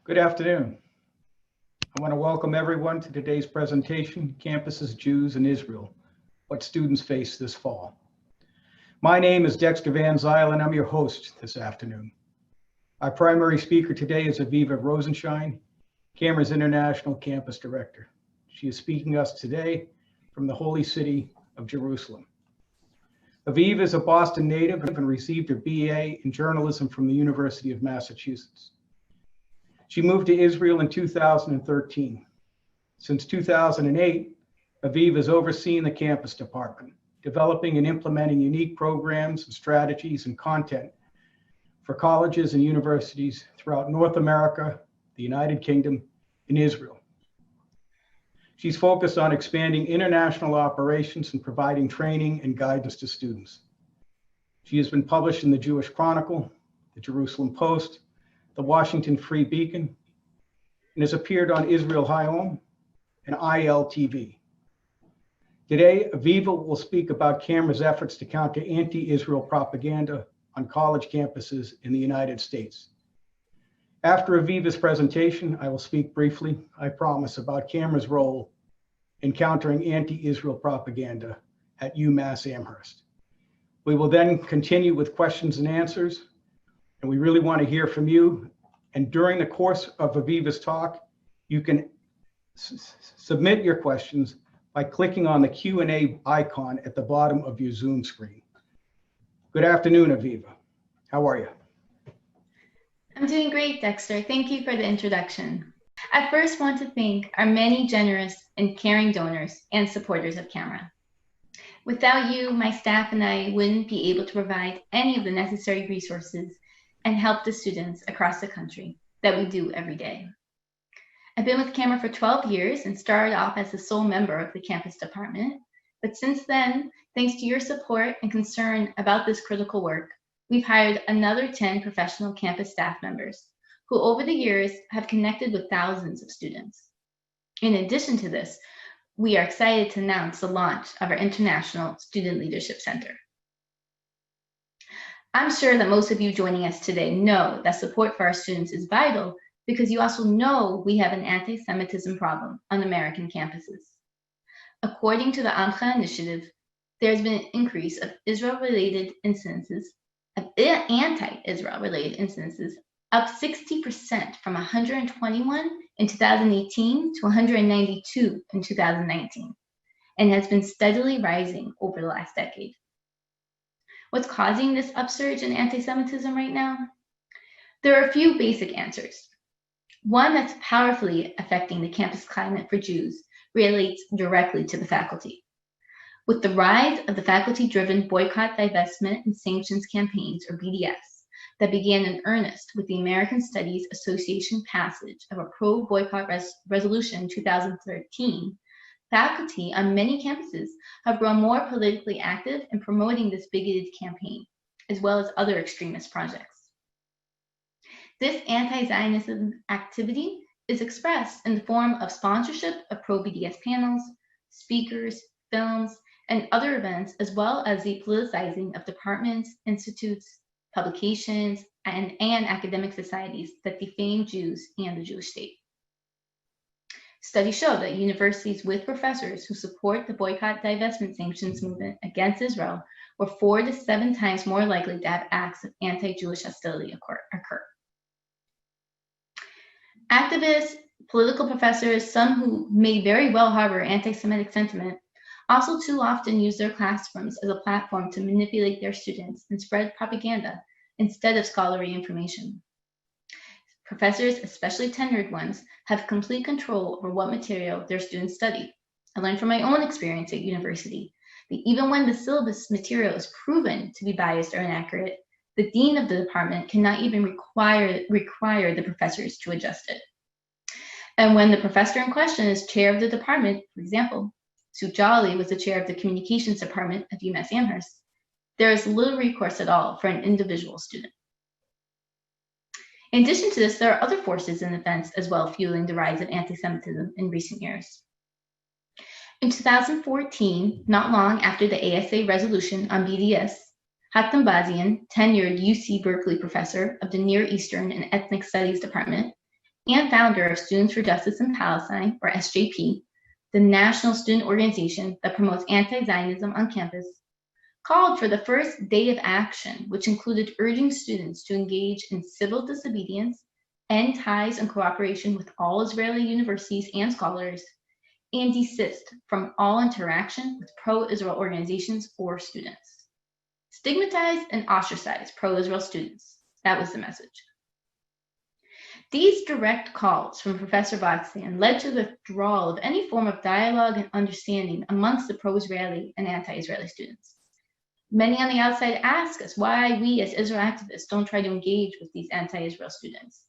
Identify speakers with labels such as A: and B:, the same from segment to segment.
A: Good afternoon. I want to welcome everyone to today's presentation, Campuses, Jews, and Israel, What Students Face This Fall. My name is Dexter VanZile, and I'm your host this afternoon. Our primary speaker today is Aviva Rosenshine, Camera's International Campus Director. She is speaking us today from the holy city of Jerusalem. Aviva is a Boston native and received her BA in journalism from the University of Massachusetts. She moved to Israel in 2013. Since 2008, Aviva has overseen the campus department, developing and implementing unique programs and strategies and content for colleges and universities throughout North America, the United Kingdom, and Israel. She's focused on expanding international operations and providing training and guidance to students. She has been published in the Jewish Chronicle, the Jerusalem Post, the Washington Free Beacon, and has appeared on Israel Hayom and ILTV. Today, Aviva will speak about Camera's efforts to counter anti-Israel propaganda on college campuses in the United States. After Aviva's presentation, I will speak briefly, I promise, about Camera's role in countering anti-Israel propaganda at UMass Amherst. We will then continue with questions and answers, and we really want to hear from you. And during the course of Aviva's talk, you can submit your questions by clicking on the Q&A icon at the bottom of your Zoom screen. Good afternoon, Aviva. How are you?
B: I'm doing great, Dexter. Thank you for the introduction. I first want to thank our many generous and caring donors and supporters of Camera. Without you, my staff and I wouldn't be able to provide any of the necessary resources and help the students across the country that we do every day. I've been with Camera for 12 years and started off as the sole member of the campus department. But since then, thanks to your support and concern about this critical work, we've hired another 10 professional campus staff members who over the years have connected with thousands of students. In addition to this, we are excited to announce the launch of our International Student Leadership Center. I'm sure that most of you joining us today know that support for our students is vital because you also know we have an anti-Semitism problem on American campuses. According to the AMCHA initiative, there's been an increase of Israel-related instances, of anti-Israel-related instances, up 60% from 121 in 2018 to 192 in 2019, and has been steadily rising over the last decade. What's causing this upsurge in anti-Semitism right now? There are a few basic answers. One that's powerfully affecting the campus climate for Jews relates directly to the faculty. With the rise of the faculty-driven boycott, divestment, and sanctions campaigns, or BDS, that began in earnest with the American Studies Association passage of a pro-boycott resolution in 2013, faculty on many campuses have grown more politically active in promoting this bigoted campaign, as well as other extremist projects. This anti-Zionism activity is expressed in the form of sponsorship of pro-BDS panels, speakers, films, and other events, as well as the politicizing of departments, institutes, publications, and academic societies that defame Jews and the Jewish state. Studies show that universities with professors who support the boycott, divestment, sanctions movement against Israel were 4 to 7 times more likely to have acts of anti-Jewish hostility occur. Activists, political professors, some who may very well harbor anti-Semitic sentiment, also too often use their classrooms as a platform to manipulate their students and spread propaganda instead of scholarly information. Professors, especially tenured ones, have complete control over what material their students study. I learned from my own experience at university that even when the syllabus material is proven to be biased or inaccurate, the dean of the department cannot even require the professors to adjust it. And when the professor in question is chair of the department, for example, Jihalis was the chair of the communications department at UMass Amherst, there is little recourse at all for an individual student. In addition to this, there are other forces and events as well fueling the rise of anti-Semitism in recent years. In 2014, not long after the ASA resolution on BDS, Hatem Bazian, tenured UC Berkeley professor of the Near Eastern and Ethnic Studies Department, and founder of Students for Justice in Palestine, or SJP, the national student organization that promotes anti-Zionism on campus, called for the first day of action, which included urging students to engage in civil disobedience, end ties and cooperation with all Israeli universities and scholars, and desist from all interaction with pro-Israel organizations or students. Stigmatize and ostracize pro-Israel students. That was the message. These direct calls from Professor VanZile led to the withdrawal of any form of dialogue and understanding amongst the pro-Israeli and anti-Israeli students. Many on the outside ask us why we as Israel activists don't try to engage with these anti-Israel students.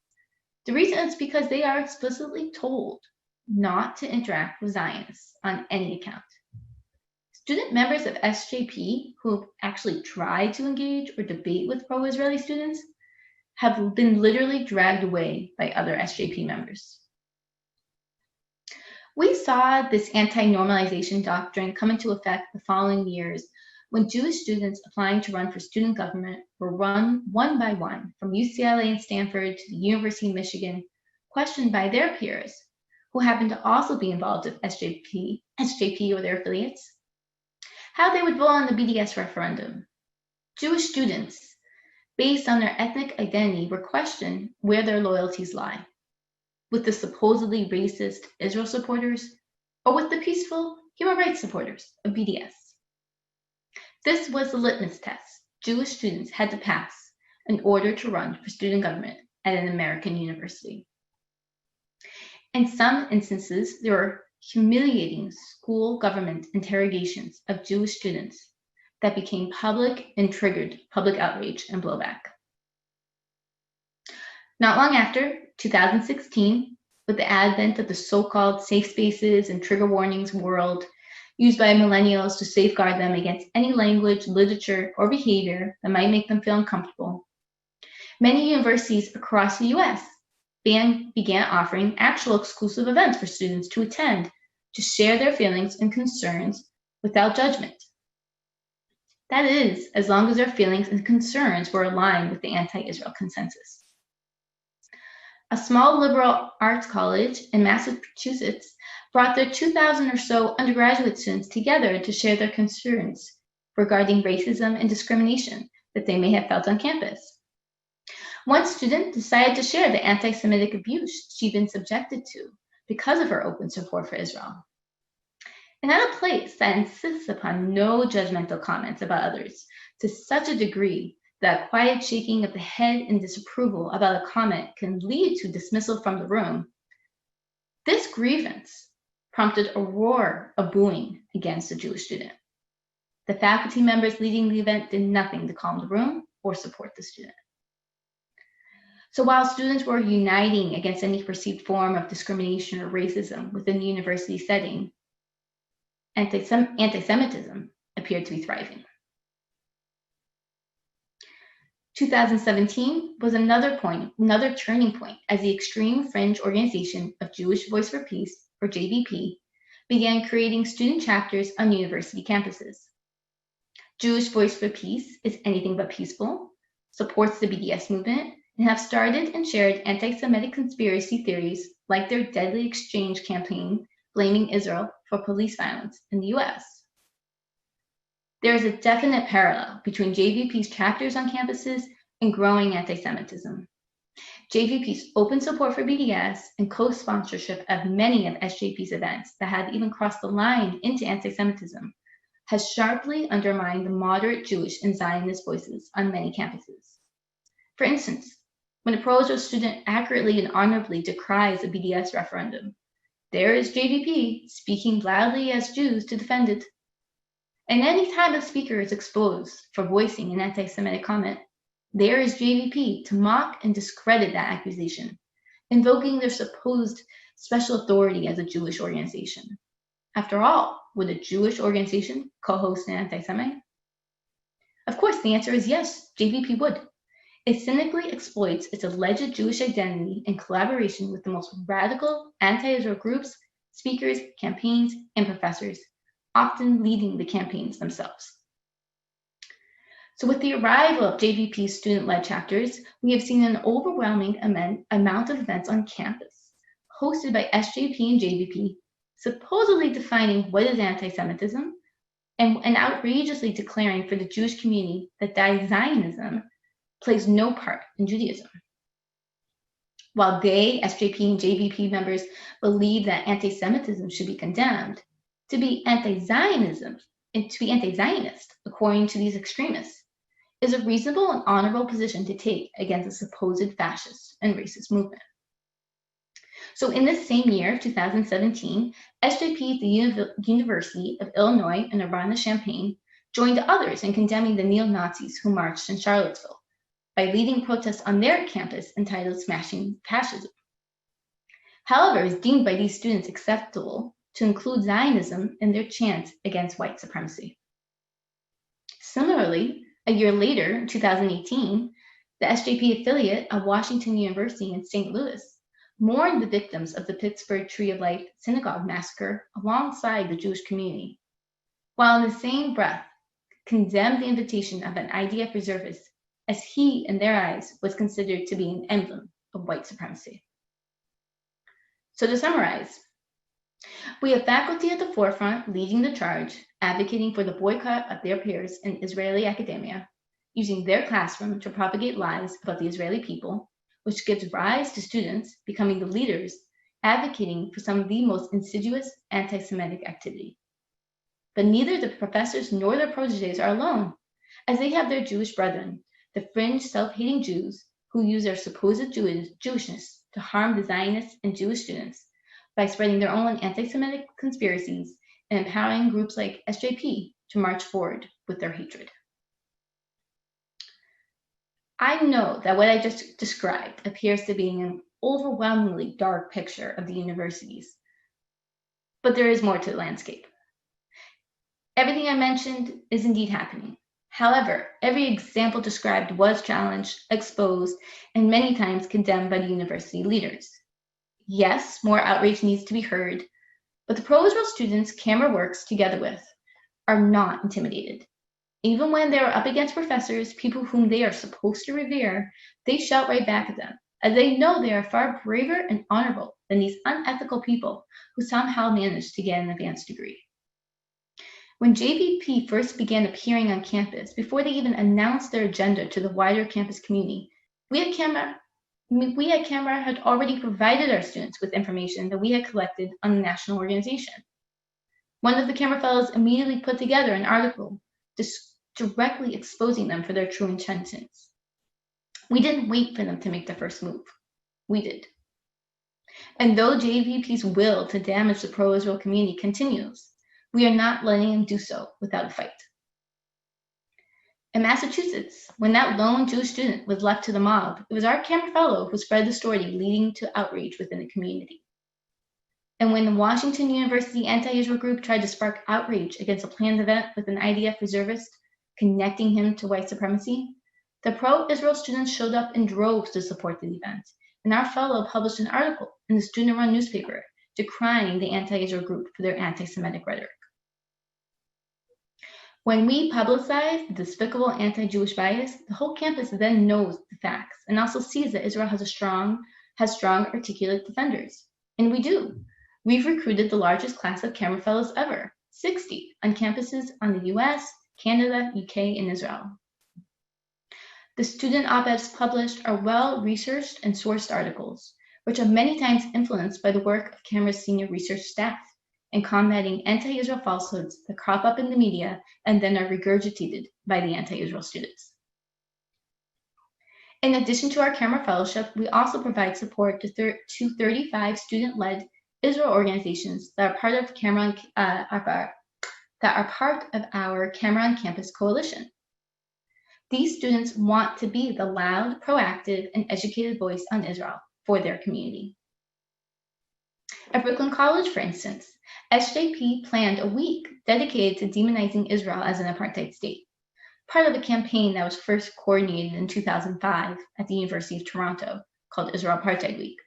B: The reason is because they are explicitly told not to interact with Zionists on any account. Student members of SJP who actually tried to engage or debate with pro-Israeli students have been literally dragged away by other SJP members. We saw this anti-normalization doctrine come into effect the following years when Jewish students applying to run for student government were run one by one from UCLA and Stanford to the University of Michigan, questioned by their peers who happened to also be involved with SJP or their affiliates, how they would vote on the BDS referendum. Jewish students, based on their ethnic identity, were questioned where their loyalties lie, with the supposedly racist Israel supporters or with the peaceful human rights supporters of BDS. This was the litmus test Jewish students had to pass in order to run for student government at an American university. In some instances, there were humiliating school government interrogations of Jewish students that became public and triggered public outrage and blowback. Not long after, 2016, with the advent of the so-called safe spaces and trigger warnings world used by millennials to safeguard them against any language, literature, or behavior that might make them feel uncomfortable, many universities across the US began offering actual exclusive events for students to attend to share their feelings and concerns without judgment. That is, as long as their feelings and concerns were aligned with the anti-Israel consensus. A small liberal arts college in Massachusetts brought their 2,000 or so undergraduate students together to share their concerns regarding racism and discrimination that they may have felt on campus. One student decided to share the anti-Semitic abuse she'd been subjected to because of her open support for Israel. And at a place that insists upon no judgmental comments about others to such a degree that quiet shaking of the head in disapproval about a comment can lead to dismissal from the room, this grievance prompted a roar of booing against the Jewish student. The faculty members leading the event did nothing to calm the room or support the student. So while students were uniting against any perceived form of discrimination or racism within the university setting, anti-Semitism appeared to be thriving. 2017 was another turning point as the extreme fringe organization of Jewish Voice for Peace, or JVP, began creating student chapters on university campuses. Jewish Voice for Peace is anything but peaceful, supports the BDS movement, and have started and shared anti-Semitic conspiracy theories like their deadly exchange campaign blaming Israel for police violence in the US. There is a definite parallel between JVP's chapters on campuses and growing anti-Semitism. JVP's open support for BDS and co-sponsorship of many of SJP's events that had even crossed the line into anti-Semitism has sharply undermined the moderate Jewish and Zionist voices on many campuses. For instance, when a pro-Israel student accurately and honorably decries a BDS referendum, there is JVP speaking loudly as Jews to defend it. And any time a speaker is exposed for voicing an anti-Semitic comment, there is JVP to mock and discredit that accusation, invoking their supposed special authority as a Jewish organization. After all, would a Jewish organization co-host an anti-Semite? Of course, the answer is yes, JVP would. It cynically exploits its alleged Jewish identity in collaboration with the most radical anti-Israel groups, speakers, campaigns, and professors, often leading the campaigns themselves. So with the arrival of JVP's student-led chapters, we have seen an overwhelming amount of events on campus, hosted by SJP and JVP, supposedly defining what is anti-Semitism, and outrageously declaring for the Jewish community that Zionism plays no part in Judaism. While they, SJP and JVP members, believe that anti-Semitism should be condemned, to be anti-Zionist, according to these extremists, is a reasonable and honorable position to take against a supposed fascist and racist movement. So in this same year, 2017, SJP at the University of Illinois in Urbana-Champaign joined others in condemning the neo-Nazis who marched in Charlottesville by leading protests on their campus entitled Smashing Fascism. However, it was deemed by these students acceptable to include Zionism in their chants against white supremacy. Similarly, a year later, in 2018, the SJP affiliate of Washington University in St. Louis mourned the victims of the Pittsburgh Tree of Life synagogue massacre alongside the Jewish community, while in the same breath condemned the invitation of an IDF reservist, as he, in their eyes, was considered to be an emblem of white supremacy. So to summarize, we have faculty at the forefront leading the charge, advocating for the boycott of their peers in Israeli academia, using their classroom to propagate lies about the Israeli people, which gives rise to students becoming the leaders, advocating for some of the most insidious anti-Semitic activity. But neither the professors nor their proteges are alone, as they have their Jewish brethren, the fringe self-hating Jews who use their supposed Jewishness to harm the Zionist and Jewish students by spreading their own anti-Semitic conspiracies and empowering groups like SJP to march forward with their hatred. I know that what I just described appears to be an overwhelmingly dark picture of the universities, but there is more to the landscape. Everything I mentioned is indeed happening. However, every example described was challenged, exposed, and many times condemned by the university leaders. Yes, more outrage needs to be heard, but the ProIsrael students Camera works together with are not intimidated. Even when they are up against professors, people whom they are supposed to revere, they shout right back at them, as they know they are far braver and honorable than these unethical people who somehow managed to get an advanced degree. When JVP first began appearing on campus, before they even announced their agenda to the wider campus community, we at Camera had already provided our students with information that we had collected on the national organization. One of the Camera fellows immediately put together an article directly exposing them for their true intentions. We didn't wait for them to make the first move. We did. And though JVP's will to damage the pro-Israel community continues, we are not letting him do so without a fight. In Massachusetts, when that lone Jewish student was left to the mob, it was our Camera fellow who spread the story, leading to outrage within the community. And when the Washington University anti-Israel group tried to spark outrage against a planned event with an IDF reservist, connecting him to white supremacy, the pro-Israel students showed up in droves to support the event, and our fellow published an article in the student-run newspaper decrying the anti-Israel group for their anti-Semitic rhetoric. When we publicize the despicable anti-Jewish bias, the whole campus then knows the facts and also sees that Israel has strong, articulate defenders. And we do. We've recruited the largest class of Camera fellows ever, 60, on campuses on the US, Canada, UK, and Israel. The student op-eds published are well-researched and sourced articles, which are many times influenced by the work of Camera's senior research staff in combating anti-Israel falsehoods that crop up in the media and then are regurgitated by the anti-Israel students. In addition to our Camera Fellowship, we also provide support to 35 student-led Israel organizations that are part of our Camera on Campus coalition. These students want to be the loud, proactive, and educated voice on Israel for their community. At Brooklyn College, for instance, SJP planned a week dedicated to demonizing Israel as an apartheid state, part of a campaign that was first coordinated in 2005 at the University of Toronto called Israel Apartheid Week.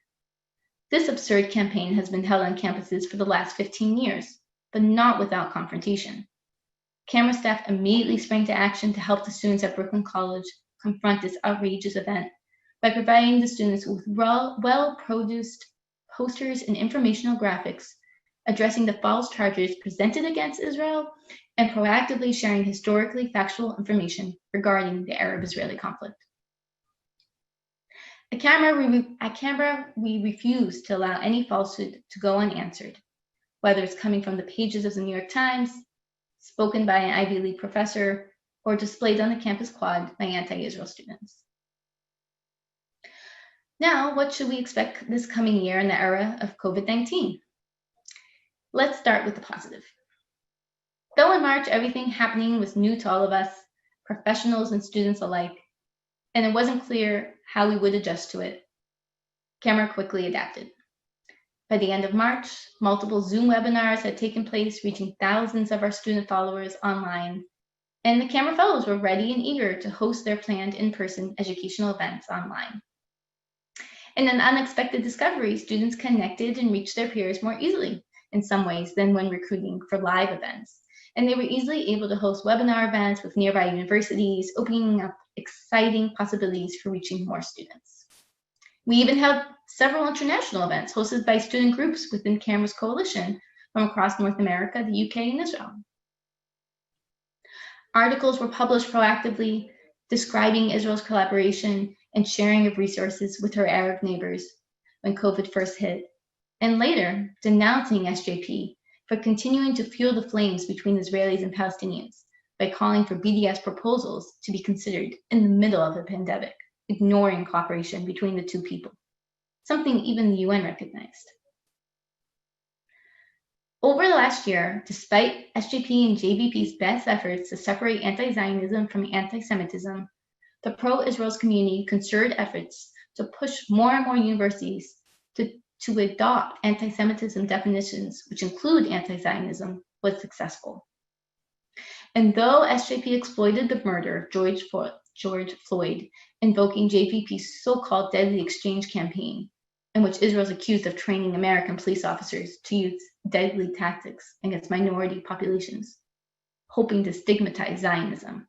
B: This absurd campaign has been held on campuses for the last 15 years, but not without confrontation. camera staff immediately sprang to action to help the students at Brooklyn College confront this outrageous event by providing the students with well-produced posters and informational graphics addressing the false charges presented against Israel and proactively sharing historically factual information regarding the Arab-Israeli conflict. At Canberra, we refuse to allow any falsehood to go unanswered, whether it's coming from the pages of the New York Times, spoken by an Ivy League professor, or displayed on the campus quad by anti-Israel students. Now, what should we expect this coming year in the era of COVID-19? Let's start with the positive. Though in March, everything happening was new to all of us, professionals and students alike, and it wasn't clear how we would adjust to it, Camera quickly adapted. By the end of March, multiple Zoom webinars had taken place, reaching thousands of our student followers online, and the Camera Fellows were ready and eager to host their planned in-person educational events online. In an unexpected discovery, students connected and reached their peers more easily in some ways than when recruiting for live events. And they were easily able to host webinar events with nearby universities, opening up exciting possibilities for reaching more students. We even held several international events hosted by student groups within Camera's coalition from across North America, the UK, and Israel. Articles were published proactively describing Israel's collaboration and sharing of resources with her Arab neighbors when COVID first hit, and later denouncing SJP for continuing to fuel the flames between Israelis and Palestinians by calling for BDS proposals to be considered in the middle of a pandemic, ignoring cooperation between the two people, something even the UN recognized. Over the last year, despite SJP and JBP's best efforts to separate anti-Zionism from anti-Semitism, the pro-Israel's community concerted efforts to push more and more universities to adopt anti-Semitism definitions, which include anti-Zionism, was successful. And though SJP exploited the murder of George Floyd, invoking JVP's so-called deadly exchange campaign, in which Israel is accused of training American police officers to use deadly tactics against minority populations, hoping to stigmatize Zionism,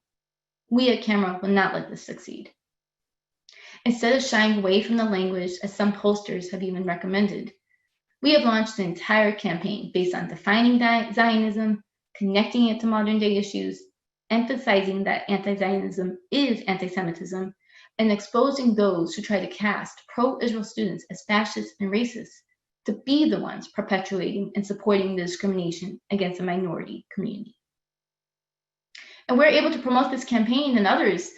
B: we at Camera will not let this succeed. Instead of shying away from the language, as some pollsters have even recommended, we have launched an entire campaign based on defining Zionism, connecting it to modern day issues, emphasizing that anti-Zionism is anti-Semitism, and exposing those who try to cast pro-Israel students as fascists and racist to be the ones perpetuating and supporting the discrimination against the minority community. And we're able to promote this campaign and others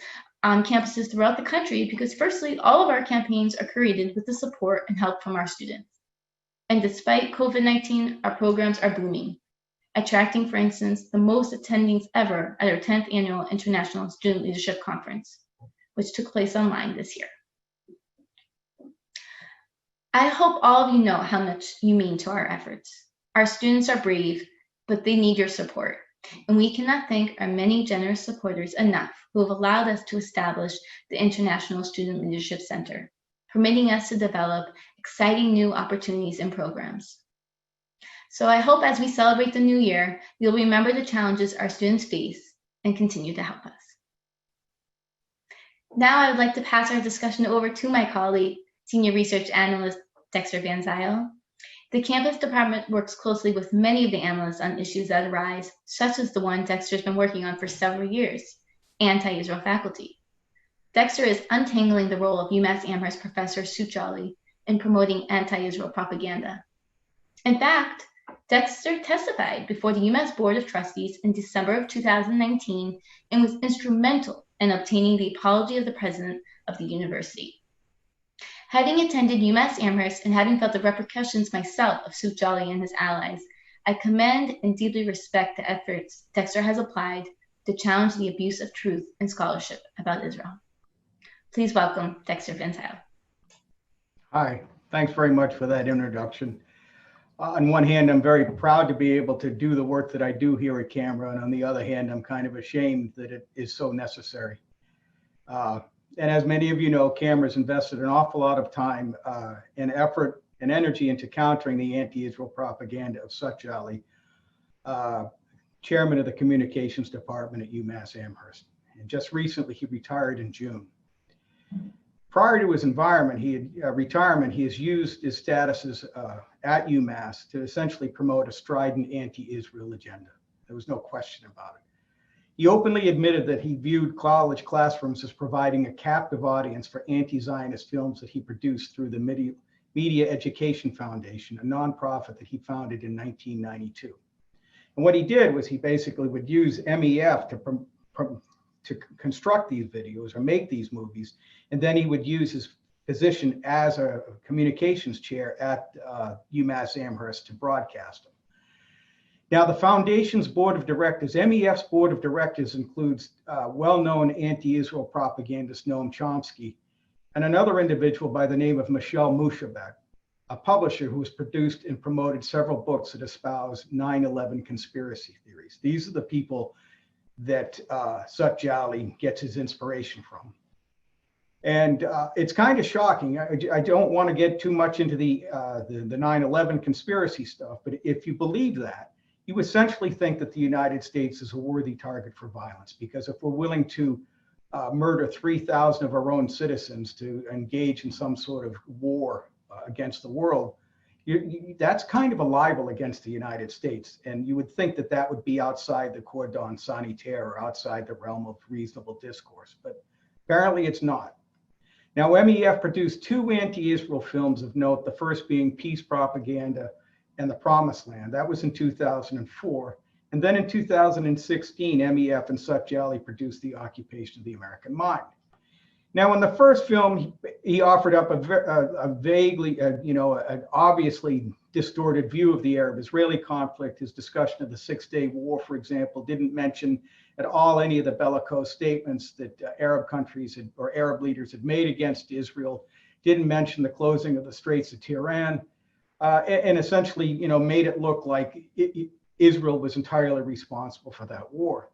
B: on campuses throughout the country because, firstly, all of our campaigns are created with the support and help from our students. And despite COVID-19, our programs are booming, attracting, for instance, the most attendings ever at our 10th annual International Student Leadership Conference, which took place online this year. I hope all of you know how much you mean to our efforts. Our students are brave, but they need your support. And we cannot thank our many generous supporters enough who have allowed us to establish the International Student Leadership Center, permitting us to develop exciting new opportunities and programs. So I hope as we celebrate the new year, you'll remember the challenges our students face and continue to help us. Now I would like to pass our discussion over to my colleague, Senior Research Analyst Dexter VanZile. The campus department works closely with many of the analysts on issues that arise, such as the one Dexter's been working on for several years, anti-Israel faculty. Dexter is untangling the role of UMass Amherst professor Sue Jolly in promoting anti-Israel propaganda. In fact, Dexter testified before the UMass Board of Trustees in December of 2019 and was instrumental in obtaining the apology of the president of the university. Having attended UMass Amherst and having felt the repercussions myself of Sue Jolly and his allies, I commend and deeply respect the efforts Dexter has applied to challenge the abuse of truth and scholarship about Israel. Please welcome Dexter VanZile.
A: Hi, thanks very much for that introduction. On one hand, I'm very proud to be able to do the work that I do here at Camera, and on the other hand, I'm kind of ashamed that it is so necessary. And as many of you know, Camera's invested an awful lot of time and effort and energy into countering the anti-Israel propaganda of Sue Jolly. chairman of the communications department at UMass Amherst. And just recently, he retired in June. Prior to his retirement, he has used his statuses at UMass to essentially promote a strident anti-Israel agenda. There was no question about it. He openly admitted that he viewed college classrooms as providing a captive audience for anti-Zionist films that he produced through the Media Education Foundation, a nonprofit that he founded in 1992. And what he did was he basically would use MEF to construct these videos or make these movies, and then he would use his position as a communications chair at UMass Amherst to broadcast them. Now, the foundation's board of directors, MEF's board of directors includes well-known anti-Israel propagandist Noam Chomsky and another individual by the name of Michelle Mushabek, a publisher who has produced and promoted several books that espouse 9/11 conspiracy theories. These are the people that Jihalis gets his inspiration from. And it's kind of shocking. I don't want to get too much into the 9/11 conspiracy stuff, but if you believe that, you essentially think that the United States is a worthy target for violence, because if we're willing to murder 3,000 of our own citizens to engage in some sort of war against the world, that's kind of a libel against the United States. And you would think that that would be outside the cordon sanitaire or outside the realm of reasonable discourse, but apparently it's not. Now, MEF produced two anti-Israel films of note, the first being Peace Propaganda and The Promised Land. That was in 2004. And then in 2016, MEF and Jihalis produced The Occupation of the American Mind. Now, in the first film, he offered up a vaguely, an obviously distorted view of the Arab-Israeli conflict. His discussion of the Six-Day War, for example, didn't mention at all any of the bellicose statements that Arab countries or Arab leaders had made against Israel, didn't mention the closing of the Straits of Tiran, and essentially, made it look like Israel was entirely responsible for that war.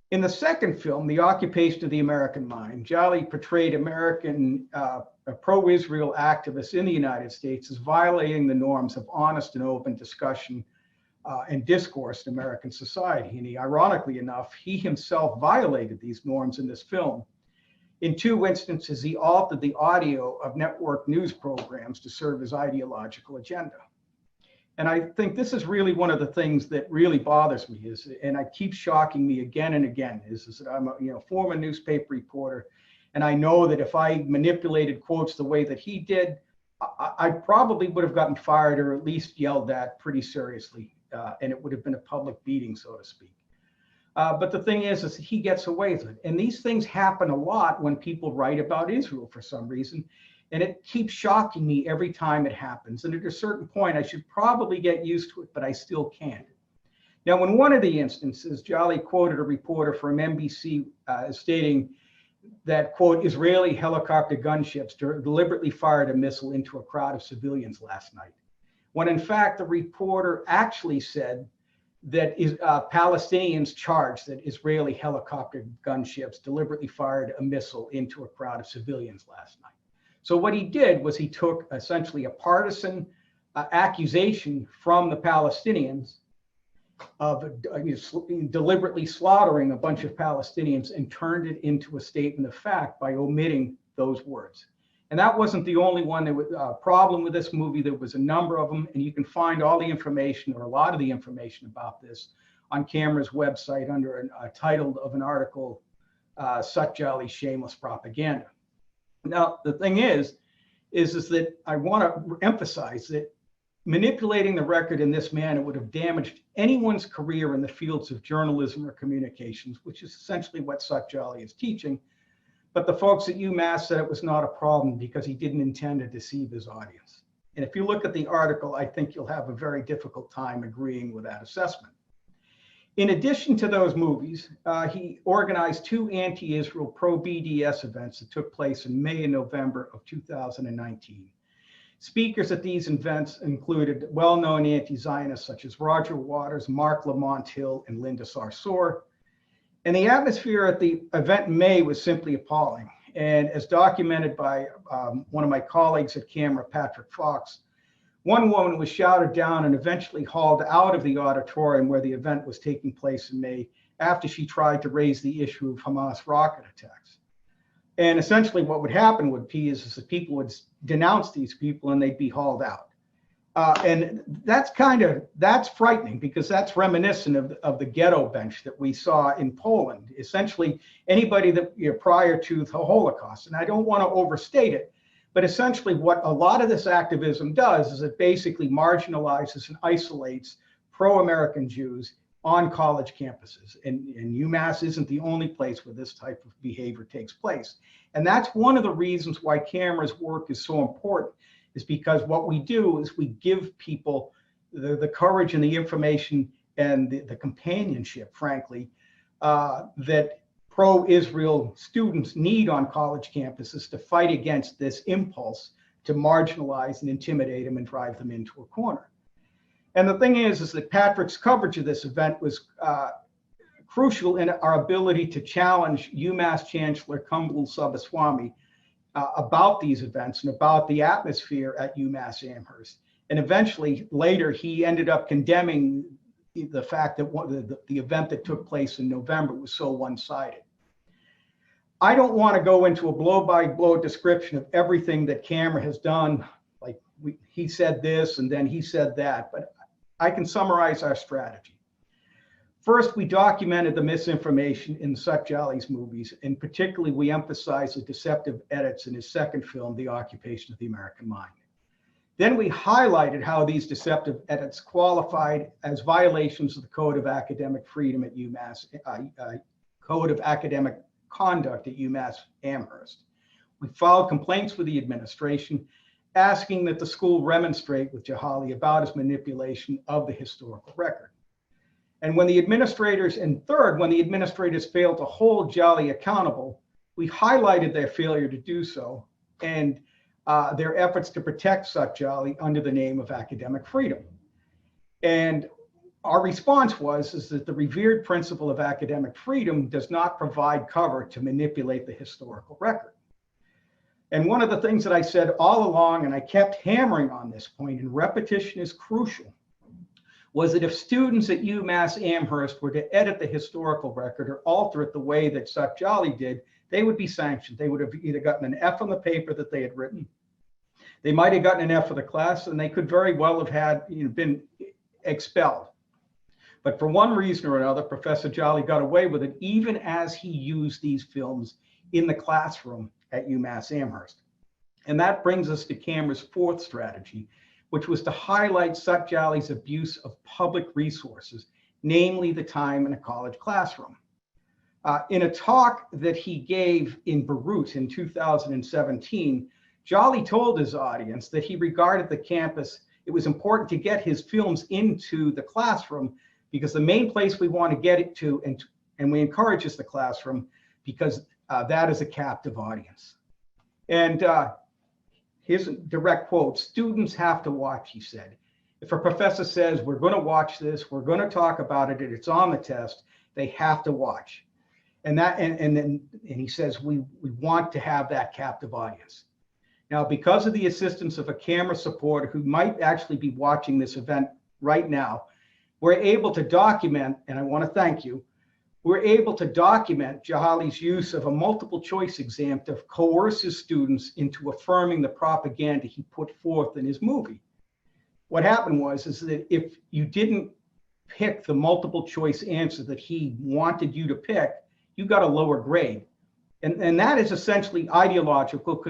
A: In the second film, The Occupation of the American Mind, Jihalis portrayed American pro-Israel activists in the United States as violating the norms of honest and open discussion and discourse in American society. And ironically enough, he himself violated these norms in this film. In two instances, he altered the audio of network news programs to serve his ideological agenda. And I think this is really one of the things that really bothers me and it keeps shocking me again and again, is that I'm a former newspaper reporter, and I know that if I manipulated quotes the way that he did, I probably would have gotten fired or at least yelled at pretty seriously, and it would have been a public beating, so to speak. But the thing is he gets away with it. And these things happen a lot when people write about Israel for some reason. And it keeps shocking me every time it happens. And at a certain point, I should probably get used to it, but I still can't. Now, in one of the instances, Jihalis quoted a reporter from NBC stating that, quote, Israeli helicopter gunships deliberately fired a missile into a crowd of civilians last night, when in fact, the reporter actually said that Palestinians charged that Israeli helicopter gunships deliberately fired a missile into a crowd of civilians last night. So what he did was he took essentially a partisan accusation from the Palestinians of deliberately slaughtering a bunch of Palestinians and turned it into a statement of fact by omitting those words. And that wasn't the only one. There was a problem with this movie. There was a number of them, and you can find all the information or a lot of the information about this on Camera's website under a title of an article, Jihalis' Shameless Propaganda. Now, the thing is that I want to emphasize that manipulating the record in this manner would have damaged anyone's career in the fields of journalism or communications, which is essentially what Jihalis is teaching. But the folks at UMass said it was not a problem because he didn't intend to deceive his audience. And if you look at the article, I think you'll have a very difficult time agreeing with that assessment. In addition to those movies, he organized two anti-Israel pro-BDS events that took place in May and November of 2019. Speakers at these events included well-known anti-Zionists such as Roger Waters, Mark Lamont Hill, and Linda Sarsour. And the atmosphere at the event in May was simply appalling. And as documented by one of my colleagues at Camera, Patrick Fox, One woman was shouted down and eventually hauled out of the auditorium where the event was taking place in May after she tried to raise the issue of Hamas rocket attacks. And essentially what would happen would be is that people would denounce these people and they'd be hauled out. And that's frightening, because that's reminiscent of the Ghetto Bench that we saw in Poland. Essentially, anybody that prior to the Holocaust, and I don't want to overstate it, but essentially what a lot of this activism does is it basically marginalizes and isolates pro-American Jews on college campuses. And UMass isn't the only place where this type of behavior takes place. And that's one of the reasons why Camera's work is so important, is because what we do is we give people the courage and the information and the companionship, frankly, that pro-Israel students need on college campuses to fight against this impulse to marginalize and intimidate them and drive them into a corner. And the thing is that Patrick's coverage of this event was crucial in our ability to challenge UMass Chancellor Kumble Subbaswamy about these events and about the atmosphere at UMass Amherst. And eventually, later, he ended up condemning the fact that the event that took place in November was so one-sided. I don't want to go into a blow-by-blow description of everything that Camera has done, like he said this and then he said that, but I can summarize our strategy. First, we documented the misinformation in Satjali's movies, and particularly we emphasized the deceptive edits in his second film, The Occupation of the American Mind. Then we highlighted how these deceptive edits qualified as violations of the Code of Academic Freedom at UMass, Code of Academic Conduct at UMass Amherst. We filed complaints with the administration, asking that the school remonstrate with Jihalis about his manipulation of the historical record. And when the administrators, and third, when the administrators failed to hold Jali accountable, we highlighted their failure to do so and their efforts to protect Satjali under the name of academic freedom. And our response is that the revered principle of academic freedom does not provide cover to manipulate the historical record. And one of the things that I said all along, and I kept hammering on this point, and repetition is crucial, was that if students at UMass Amherst were to edit the historical record or alter it the way that Satjali did, they would be sanctioned. They would have either gotten an F on the paper that they had written, they might have gotten an F for the class, and they could very well have had been expelled. But for one reason or another, Professor Jali got away with it, even as he used these films in the classroom at UMass Amherst. And that brings us to Camera's fourth strategy, which was to highlight Satjali's abuse of public resources, namely the time in a college classroom. In a talk that he gave in Beirut in 2017, Jali told his audience that he regarded the campus, it was important to get his films into the classroom because the main place we want to get it to, and we encourage is the classroom, because that is a captive audience. And his direct quote, "Students have to watch," he said. If a professor says, we're going to watch this, we're going to talk about it, and it's on the test, they have to watch. And he says, we want to have that captive audience. Now, because of the assistance of a Camera supporter who might actually be watching this event right now, we're able to document, and I want to thank you, we're able to document Jihali's use of a multiple choice exam to coerce his students into affirming the propaganda he put forth in his movie. What happened is that if you didn't pick the multiple choice answer that he wanted you to pick, you got a lower grade. And that is essentially ideological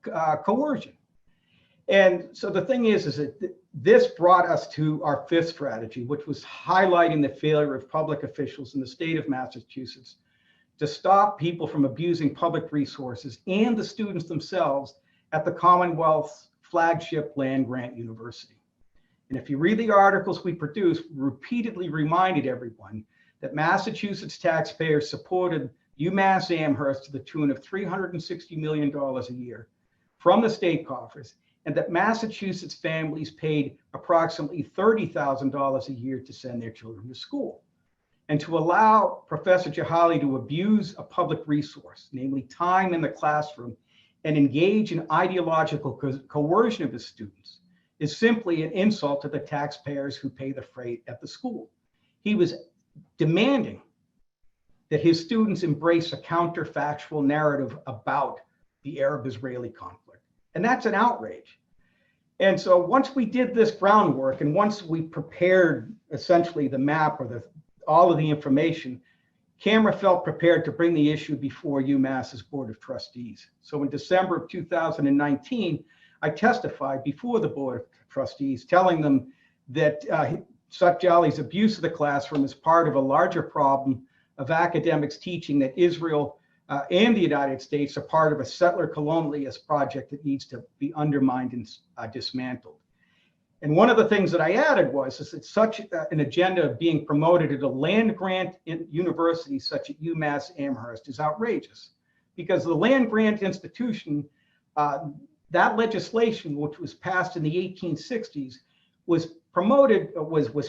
A: coercion. And so the thing is that this brought us to our fifth strategy, which was highlighting the failure of public officials in the state of Massachusetts to stop people from abusing public resources and the students themselves at the Commonwealth's flagship land-grant university. And if you read the articles we produced, we repeatedly reminded everyone that Massachusetts taxpayers supported UMass Amherst to the tune of $360 million a year from the state coffers, and that Massachusetts families paid approximately $30,000 a year to send their children to school. And to allow Professor Jihalis to abuse a public resource, namely time in the classroom, and engage in ideological coercion of his students, is simply an insult to the taxpayers who pay the freight at the school. He was demanding that his students embrace a counterfactual narrative about the Arab-Israeli conflict. And that's an outrage. And so once we did this groundwork and once we prepared essentially the map or all of the information, Camera felt prepared to bring the issue before UMass's Board of Trustees. So in December of 2019, I testified before the Board of Trustees, telling them that Satjali's abuse of the classroom is part of a larger problem of academics teaching that Israel and the United States are part of a settler colonialist project that needs to be undermined and dismantled. And one of the things that I added was that such an agenda of being promoted at a land grant in universities such as UMass Amherst is outrageous, because the land grant institution, that legislation, which was passed in the 1860s, was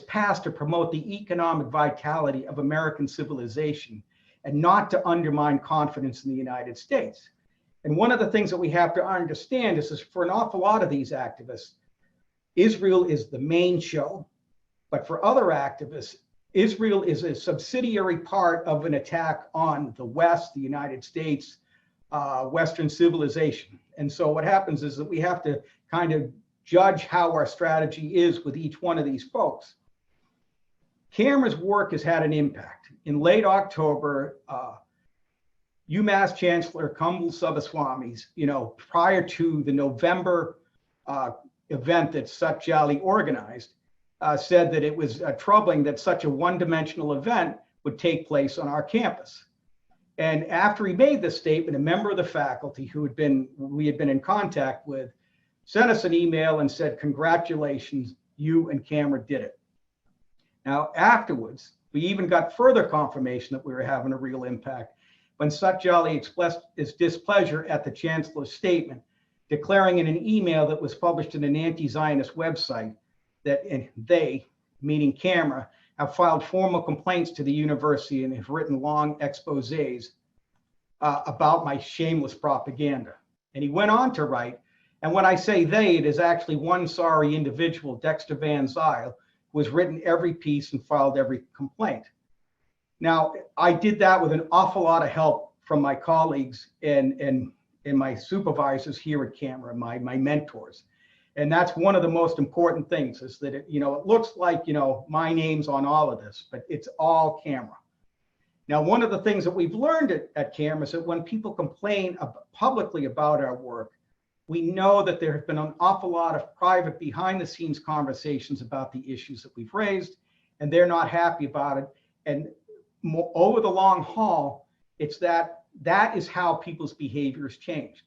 A: passed to promote the economic vitality of American civilization and not to undermine confidence in the United States. And one of the things that we have to understand is for an awful lot of these activists, Israel is the main show, but for other activists, Israel is a subsidiary part of an attack on the West, the United States, Western civilization. And so what happens is that we have to kind of judge how our strategy is with each one of these folks. Camera's work has had an impact. In late October, UMass Chancellor Kumble Subbaswamy, prior to the November event that Satjali organized, said that it was troubling that such a one-dimensional event would take place on our campus. And after he made this statement, a member of the faculty who we had been in contact with sent us an email and said, "Congratulations, you and Camera did it." Now, afterwards, we even got further confirmation that we were having a real impact when Satjali expressed his displeasure at the chancellor's statement, declaring in an email that was published in an anti-Zionist website that they, meaning Camera, have filed formal complaints to the university and have written long exposés about my shameless propaganda. And he went on to write, and when I say they, it is actually one sorry individual, Dexter VanZile, who has written every piece and filed every complaint. Now, I did that with an awful lot of help from my colleagues and my supervisors here at Camera, my mentors. And that's one of the most important things, is that it looks like my name's on all of this, but it's all Camera. Now, one of the things that we've learned at Camera is that when people complain publicly about our work, we know that there have been an awful lot of private behind-the-scenes conversations about the issues that we've raised, and they're not happy about it. And over the long haul, it's that is how people's behaviors changed.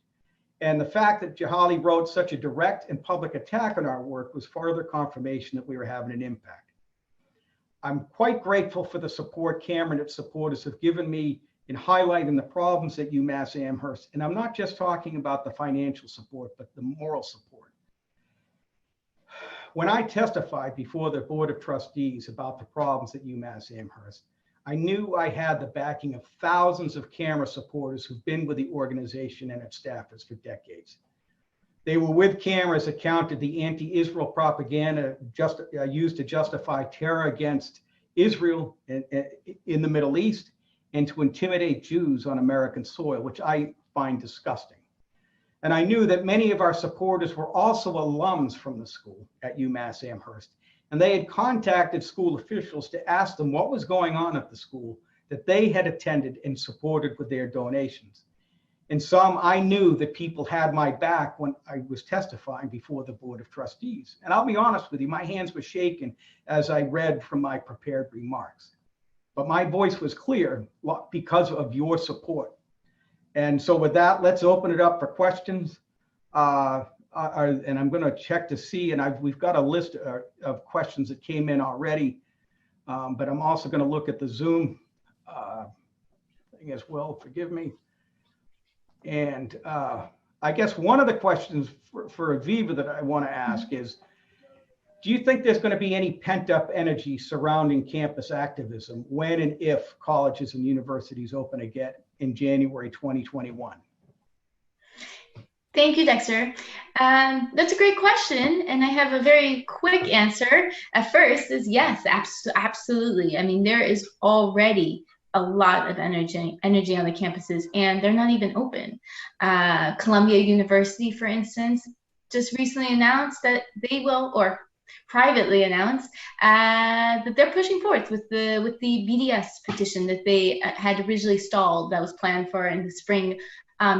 A: And the fact that Jihalis wrote such a direct and public attack on our work was further confirmation that we were having an impact. I'm quite grateful for the support Camera and its supporters have given me in highlighting the problems at UMass Amherst. And I'm not just talking about the financial support, but the moral support. When I testified before the Board of Trustees about the problems at UMass Amherst, I knew I had the backing of thousands of Camera supporters who've been with the organization and its staffers for decades. They were with Camera as it countered the anti-Israel propaganda used to justify terror against Israel in the Middle East and to intimidate Jews on American soil, which I find disgusting. And I knew that many of our supporters were also alums from the school at UMass Amherst, and they had contacted school officials to ask them what was going on at the school that they had attended and supported with their donations. And some, I knew that people had my back when I was testifying before the Board of Trustees. And I'll be honest with you, my hands were shaking as I read from my prepared remarks. But my voice was clear because of your support. And so with that, let's open it up for questions. And I'm going to check to see, and we've got a list of questions that came in already, but I'm also going to look at the Zoom thing as well, forgive me. And I guess one of the questions for Aviva that I want to ask is, do you think there's going to be any pent-up energy surrounding campus activism when and if colleges and universities open again in January 2021?
B: Thank you, Dexter. That's a great question, and I have a very quick answer. At first is yes, absolutely. I mean, there is already a lot of energy on the campuses, and they're not even open. Columbia University, for instance, just recently announced that they will, or privately announced that they're pushing forth with the BDS petition that they had originally stalled, that was planned for in the spring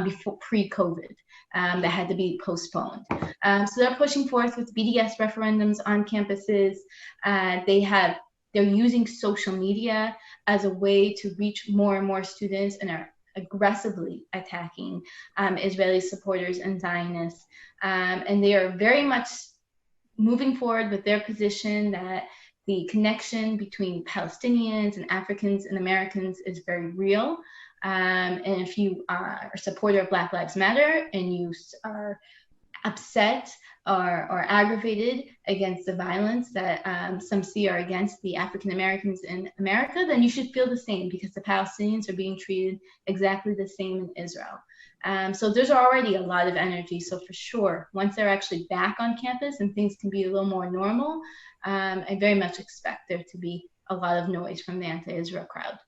B: before pre-COVID. That had to be postponed. So they're pushing forth with BDS referendums on campuses. They're using social media as a way to reach more and more students, and are aggressively attacking Israeli supporters and Zionists. And they are very much moving forward with their position that the connection between Palestinians and Africans and Americans is very real. And if you are a supporter of Black Lives Matter and you are upset or aggravated against the violence that some see are against the African Americans in America, then you should feel the same, because the Palestinians are being treated exactly the same in Israel. So there's already a lot of energy. So for sure, once they're actually back on campus and things can be a little more normal, I very much expect there to be a lot of noise from the anti-Israel crowd.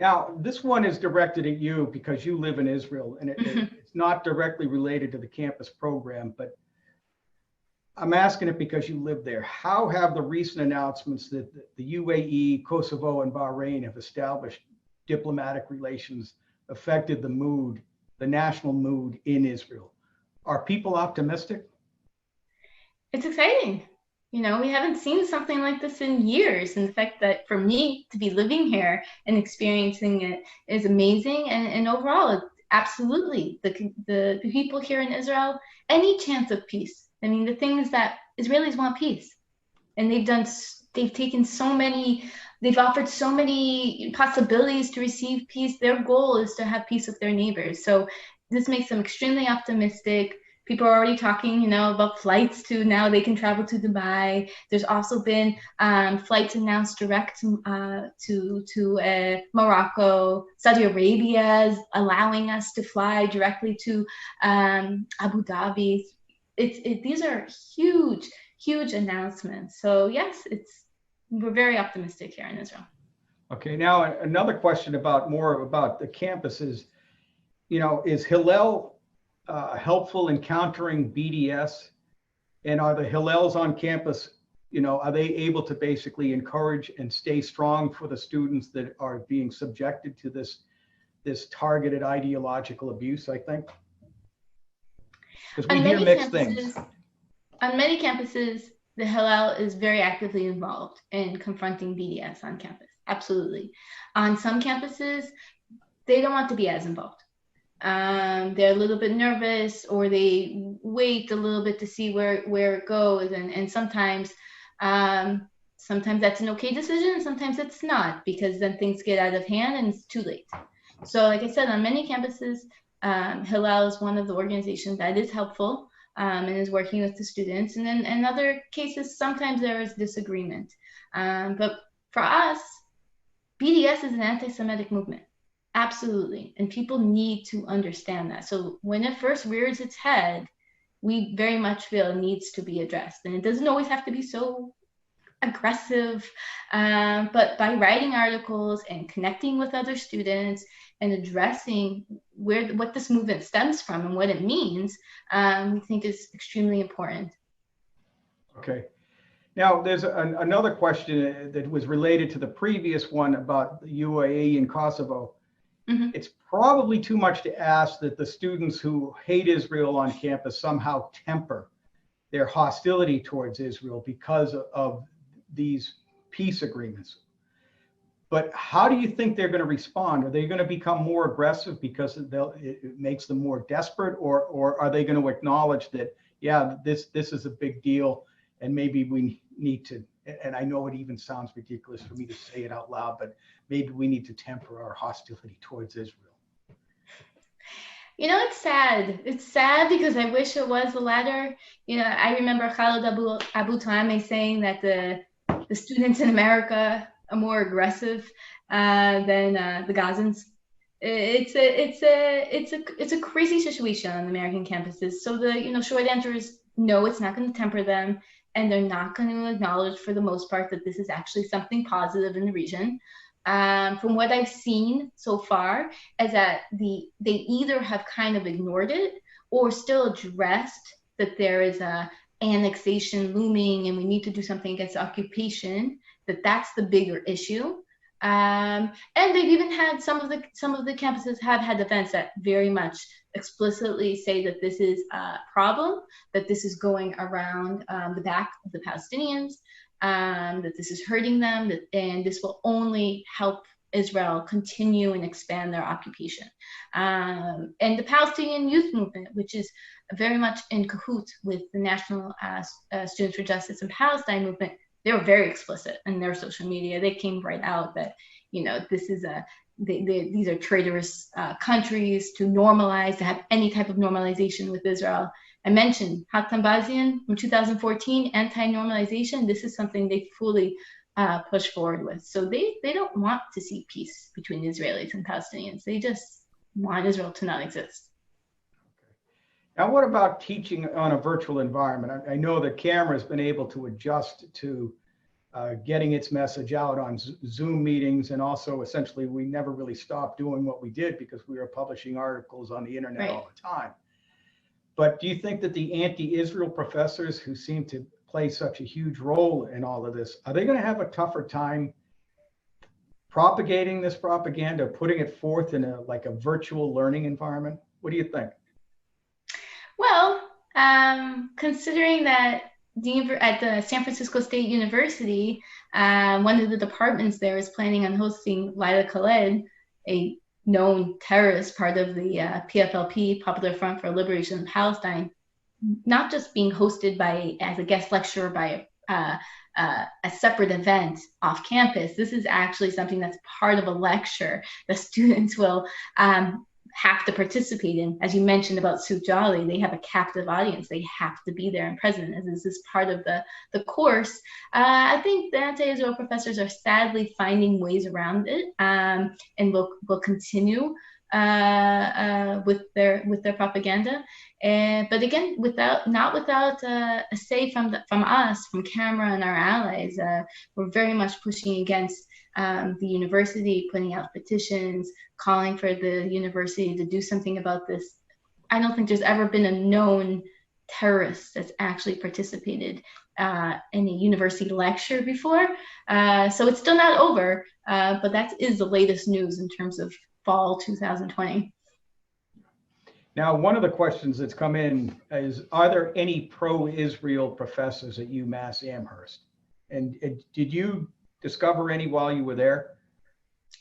A: Now, this one is directed at you because you live in Israel, and it's not directly related to the campus program, but I'm asking it because you live there. How have the recent announcements that the UAE, Kosovo, and Bahrain have established diplomatic relations affected the mood, the national mood in Israel? Are people optimistic?
B: It's exciting. You know, we haven't seen something like this in years. And the fact that for me to be living here and experiencing it is amazing. And overall, it's absolutely the people here in Israel, any chance of peace. I mean, the thing is that Israelis want peace. And they've offered so many possibilities to receive peace. Their goal is to have peace with their neighbors. So this makes them extremely optimistic. People are already talking, about flights to now they can travel to Dubai. There's also been flights announced direct to Morocco. Saudi Arabia is allowing us to fly directly to Abu Dhabi. These are huge announcements. So yes, we're very optimistic here in Israel.
A: Okay, now another question more about the campuses. Is Hillel helpful in countering BDS, and are the Hillels on campus, are they able to basically encourage and stay strong for the students that are being subjected to this targeted ideological abuse, I think? Because we hear mixed things.
B: On many campuses, the Hillel is very actively involved in confronting BDS on campus. Absolutely. On some campuses, they don't want to be as involved. They're a little bit nervous, or they wait a little bit to see where it goes, and sometimes that's an okay decision, and sometimes it's not, because then things get out of hand and it's too late. So like I said, on many campuses, Hillel is one of the organizations that is helpful and is working with the students, and then in other cases sometimes there is disagreement, but for us, BDS is an anti-Semitic movement. Absolutely. And people need to understand that. So when it first rears its head, we very much feel it needs to be addressed. And it doesn't always have to be so aggressive, but by writing articles and connecting with other students and addressing what this movement stems from and what it means, we think is extremely important.
A: Okay. Now, there's another question that was related to the previous one about the UAE and Kosovo. Mm-hmm. It's probably too much to ask that the students who hate Israel on campus somehow temper their hostility towards Israel because of these peace agreements. But how do you think they're going to respond? Are they going to become more aggressive because it makes them more desperate, or are they going to acknowledge that, yeah, this is a big deal, and maybe we need to, and I know it even sounds ridiculous for me to say it out loud, but maybe we need to temper our hostility towards Israel?
B: It's sad. It's sad because I wish it was the latter. I remember Khalid Abu Tameh saying that the students in America are more aggressive than the Gazans. It's a crazy situation on American campuses. So the short answer is no, it's not going to temper them, and they're not going to acknowledge for the most part that this is actually something positive in the region. From what I've seen so far is that they either have kind of ignored it or still addressed that there is a annexation looming and we need to do something against occupation, that's the bigger issue. And they've even had some of the campuses have had events that very much explicitly say that this is a problem, that this is going around the back of the Palestinians, that this is hurting them, and this will only help Israel continue and expand their occupation. And the Palestinian Youth Movement, which is very much in cahoots with the National Students for Justice in Palestine movement, they were very explicit in their social media. They came right out that, this is these are traitorous countries to have any type of normalization with Israel. I mentioned Hatem Bazian from 2014, anti-normalization. This is something they fully push forward with. So they don't want to see peace between Israelis and Palestinians. They just want Israel to not exist.
A: Now, what about teaching on a virtual environment? I know the camera has been able to adjust to getting its message out on Zoom meetings, and also essentially we never really stopped doing what we did because we were publishing articles on the internet all the time. But do you think that the anti-Israel professors who seem to play such a huge role in all of this, are they going to have a tougher time propagating this propaganda, putting it forth in a virtual learning environment? What do you think?
B: Well, considering that at the San Francisco State University, one of the departments there is planning on hosting Laila Khaled, a known terrorist part of the PFLP, Popular Front for Liberation of Palestine, not just being hosted as a guest lecturer by a separate event off campus. This is actually something that's part of a lecture the students will have to participate in. As you mentioned about Sue Jolly, they have a captive audience. They have to be there and present, as this is part of the course. I think the anti-Israel professors are sadly finding ways around it, and will continue with their propaganda. But again, not without a say from us, from Camera and our allies. We're very much pushing against the university, putting out petitions, calling for the university to do something about this. I don't think there's ever been a known terrorist that's actually participated in a university lecture before. So it's still not over, but that is the latest news in terms of fall 2020.
A: Now, one of the questions that's come in is, are there any pro-Israel professors at UMass Amherst? And did you discover any while you were there?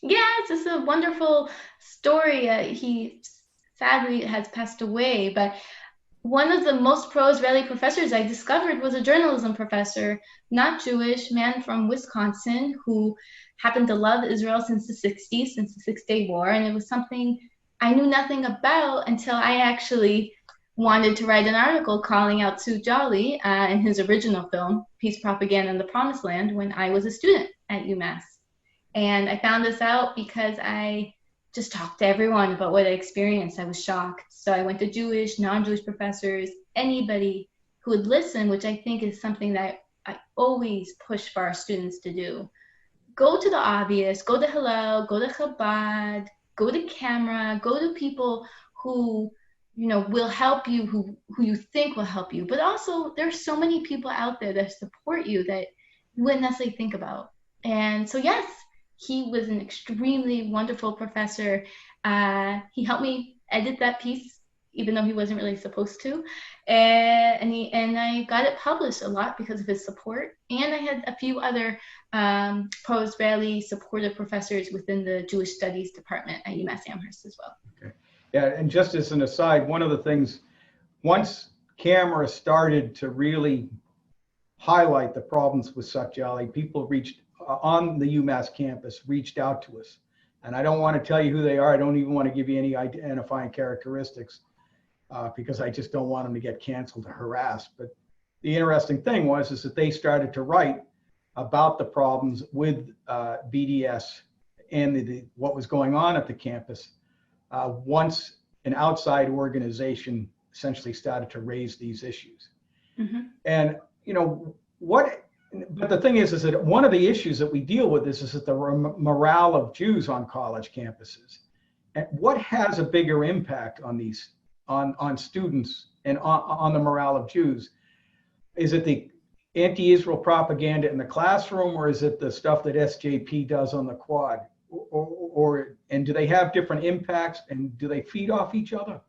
B: Yes, it's a wonderful story. He sadly has passed away, but one of the most pro-Israeli professors I discovered was a journalism professor, not Jewish, man from Wisconsin, who happened to love Israel since the 60s, since the Six-Day War. And it was something I knew nothing about until I actually wanted to write an article calling out Sue Jolly in his original film, Peace Propaganda in the Promised Land, when I was a student at UMass. And I found this out because I just talked to everyone about what I experienced. I was shocked. So I went to Jewish, non-Jewish professors, anybody who would listen, which I think is something that I always push for our students to do. Go to the obvious, go to Hillel, go to Chabad, go to Camera, go to people who will help you, who you think will help you. But also, there's so many people out there that support you that you wouldn't necessarily think about. And so, yes, he was an extremely wonderful professor. He helped me edit that piece, even though he wasn't really supposed to. And I got it published a lot because of his support. And I had a few other pro-Israeli supportive professors within the Jewish Studies department at UMass Amherst as well.
A: Okay. Yeah, and just as an aside, one of the things, once Camera started to really highlight the problems with Sakjali, people reached on the UMass campus, reached out to us. And I don't want to tell you who they are. I don't even want to give you any identifying characteristics because I just don't want them to get canceled or harassed. But the interesting thing is that they started to write about the problems with BDS and what was going on at the campus. once an outside organization essentially started to raise these issues.
B: Mm-hmm.
A: And, but the thing is that one of the issues that we deal with is that the morale of Jews on college campuses. And what has a bigger impact on these, on students and on the morale of Jews? Is it the anti-Israel propaganda in the classroom, or is it the stuff that SJP does on the quad? And do they have different impacts, and do they feed off each other?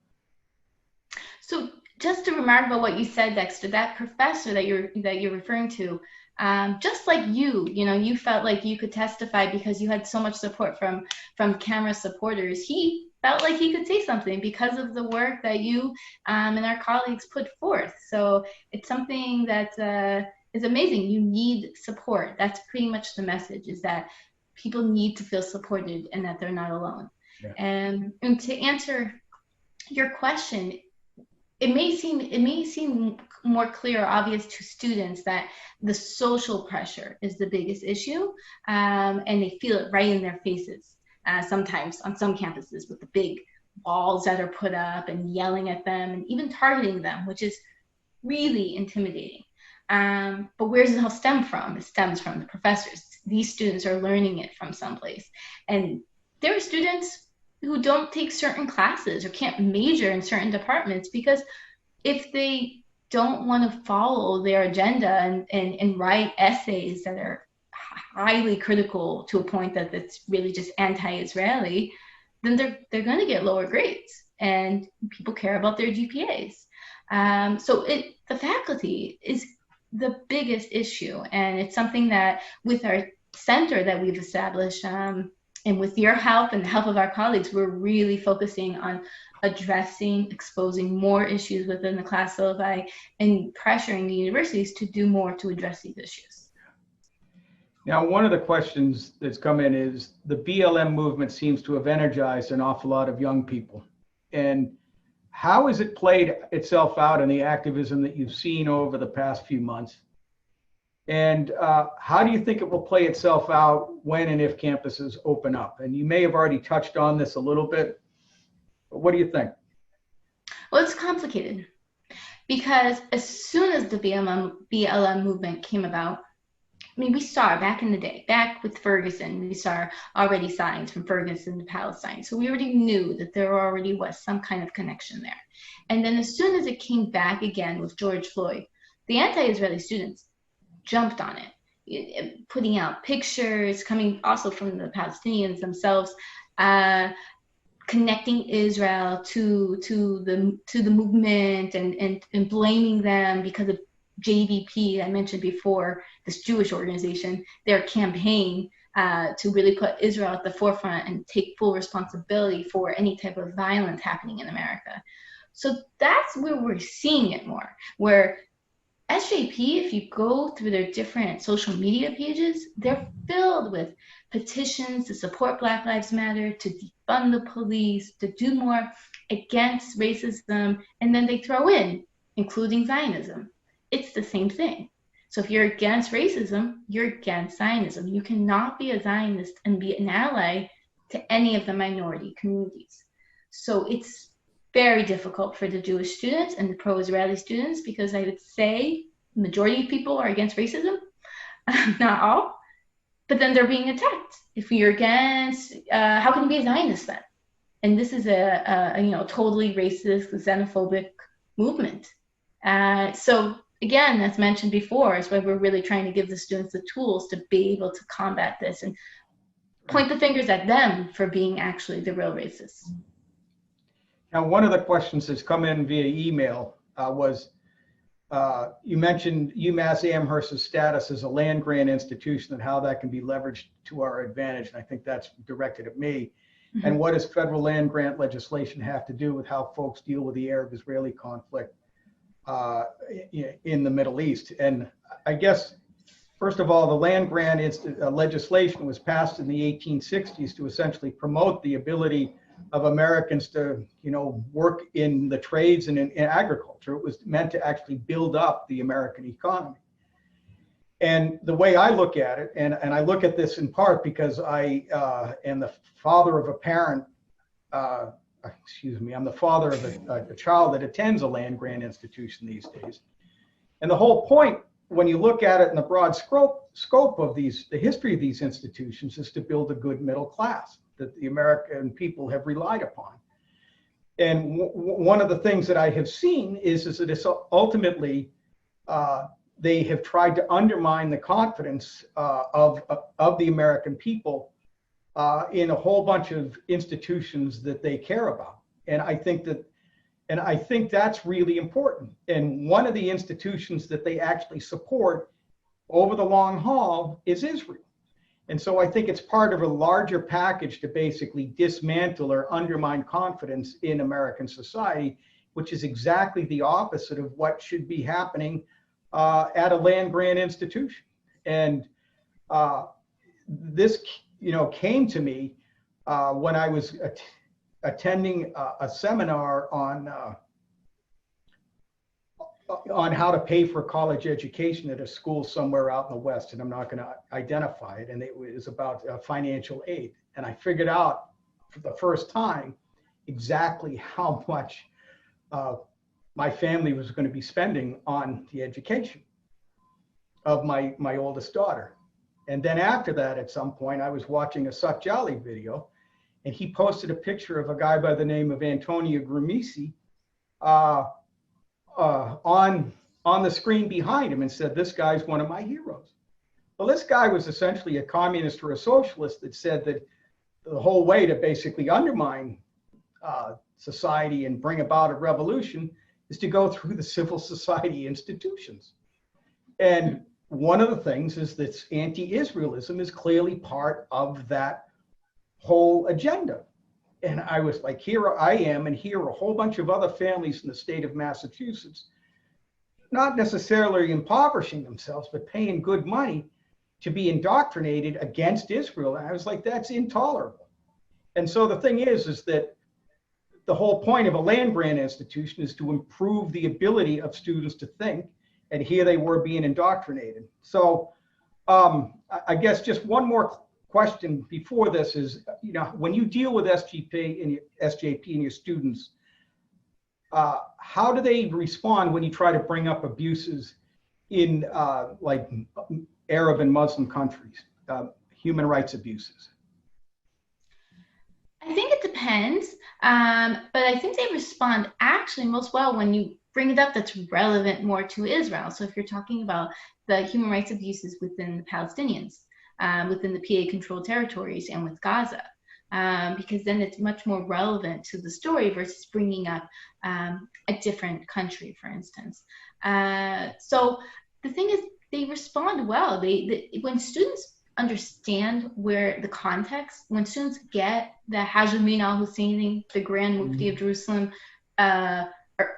B: So just to remark about what you said, Dexter, that professor that you're referring to, just like you felt like you could testify because you had so much support from camera supporters. He felt like he could say something because of the work that you and our colleagues put forth. So it's something that is amazing. You need support. That's pretty much the message, is that people need to feel supported and that they're not alone. Yeah. And to answer your question, it may seem more clear or obvious to students that the social pressure is the biggest issue, and they feel it right in their faces. Sometimes on some campuses with the big walls that are put up and yelling at them and even targeting them, which is really intimidating. But where does it all stem from? It stems from the professors. These students are learning it from someplace. And there are students who don't take certain classes or can't major in certain departments because if they don't want to follow their agenda and write essays that are highly critical to a point that it's really just anti-Israeli, then they're going to get lower grades, and people care about their GPAs. So the faculty is the biggest issue, and it's something that with our center that we've established, and with your help and the help of our colleagues, we're really focusing on addressing, exposing more issues within the class syllabi and pressuring the universities to do more to address these issues.
A: Now, one of the questions that's come in is the BLM movement seems to have energized an awful lot of young people. And how has it played itself out in the activism that you've seen over the past few months? And how do you think it will play itself out when and if campuses open up? And you may have already touched on this a little bit, but what do you think?
B: Well, it's complicated because as soon as the BLM movement came about, I mean, we saw back in the day, back with Ferguson, we saw already signs from Ferguson to Palestine. So we already knew that there already was some kind of connection there. And then as soon as it came back again with George Floyd, the anti-Israeli students jumped on it, putting out pictures, coming also from the Palestinians themselves, connecting Israel to the movement and blaming them because of JVP, I mentioned before, this Jewish organization, their campaign to really put Israel at the forefront and take full responsibility for any type of violence happening in America. So that's where we're seeing it more, where SJP, if you go through their different social media pages, they're filled with petitions to support Black Lives Matter, to defund the police, to do more against racism, and then they throw in, including Zionism. It's the same thing. So if you're against racism, you're against Zionism. You cannot be a Zionist and be an ally to any of the minority communities. So it's very difficult for the Jewish students and the pro-Israeli students, because I would say the majority of people are against racism, not all, but then they're being attacked. If you're against, how can you be a Zionist then? And this is a totally racist, xenophobic movement. So again, as mentioned before, is why we're really trying to give the students the tools to be able to combat this and point the fingers at them for being actually the real racists.
A: Now, one of the questions that's come in via email was, you mentioned UMass Amherst's status as a land-grant institution and how that can be leveraged to our advantage. And I think that's directed at me. Mm-hmm. And what does federal land-grant legislation have to do with how folks deal with the Arab-Israeli conflict in the Middle East? And I guess, first of all, the land-grant legislation was passed in the 1860s to essentially promote the ability of Americans to, work in the trades and in agriculture. It was meant to actually build up the American economy. And the way I look at it, and I look at this in part because I am the father of a parent excuse me, I'm the father of a child that attends a land-grant institution these days. And the whole point, when you look at it in the broad scope of the history of these institutions, is to build a good middle class that the American people have relied upon. And one of the things that I have seen is that it's ultimately, they have tried to undermine the confidence of the American people in a whole bunch of institutions that they care about. And I think that's really important. And one of the institutions that they actually support over the long haul is Israel. And so I think it's part of a larger package to basically dismantle or undermine confidence in American society, which is exactly the opposite of what should be happening at a land-grant institution. And this, came to me when I was attending a seminar on how to pay for college education at a school somewhere out in the West, and I'm not going to identify it. And it was about financial aid. And I figured out for the first time exactly how much my family was going to be spending on the education of my oldest daughter. And then after that, at some point, I was watching a Jihalis video, and he posted a picture of a guy by the name of Antonio Gramsci on the screen behind him, and said, "This guy's one of my heroes." Well, this guy was essentially a communist or a socialist that said that the whole way to basically undermine society and bring about a revolution is to go through the civil society institutions. And one of the things is that anti-Israelism is clearly part of that whole agenda. And I was like, here I am, and here are a whole bunch of other families in the state of Massachusetts, not necessarily impoverishing themselves, but paying good money to be indoctrinated against Israel. And I was like, that's intolerable. And so the thing is that the whole point of a land-grant institution is to improve the ability of students to think, and here they were being indoctrinated. So I guess just one more question before this is, when you deal with SJP and your students, how do they respond when you try to bring up abuses in like Arab and Muslim countries, human rights abuses?
B: I think it depends, but I think they respond actually most well when you bring it up that's relevant more to Israel. So if you're talking about the human rights abuses within the Palestinians, within the PA-controlled territories and with Gaza, because then it's much more relevant to the story versus bringing up a different country, for instance. So the thing is, they respond well. When students understand where the context, when students get that Hajj Amin al-Husseini, the Grand Mufti of Jerusalem,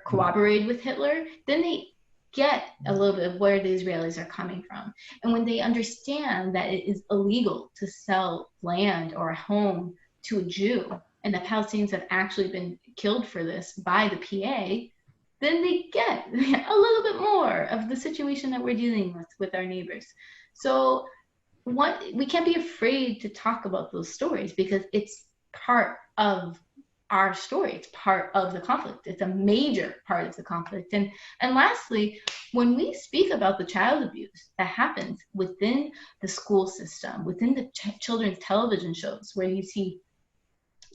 B: cooperated with Hitler, then they get a little bit of where the Israelis are coming from. And when they understand that it is illegal to sell land or a home to a Jew, and that Palestinians have actually been killed for this by the PA, then they get a little bit more of the situation that we're dealing with our neighbors. So we can't be afraid to talk about those stories, because it's part of our story. It's part of the conflict. It's a major part of the conflict. And lastly, when we speak about the child abuse that happens within the school system, within the children's television shows, where you see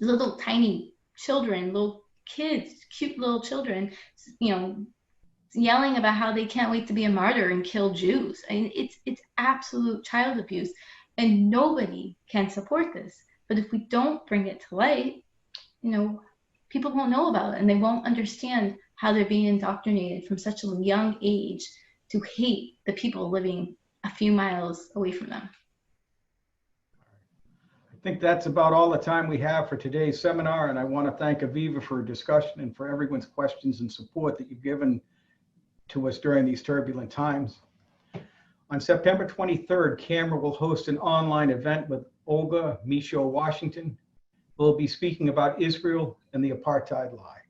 B: little tiny children, little kids, cute little children, yelling about how they can't wait to be a martyr and kill Jews. I mean, it's absolute child abuse, and nobody can support this. But if we don't bring it to light, people won't know about it, and they won't understand how they're being indoctrinated from such a young age to hate the people living a few miles away from them.
A: I think that's about all the time we have for today's seminar, and I want to thank Aviva for her discussion and for everyone's questions and support that you've given to us during these turbulent times. On September 23rd, Camera will host an online event with Olga Michaud-Washington. We'll be speaking about Israel and the apartheid lie.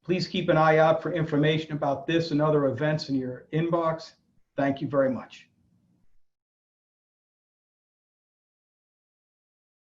A: Please keep an eye out for information about this and other events in your inbox. Thank you very much.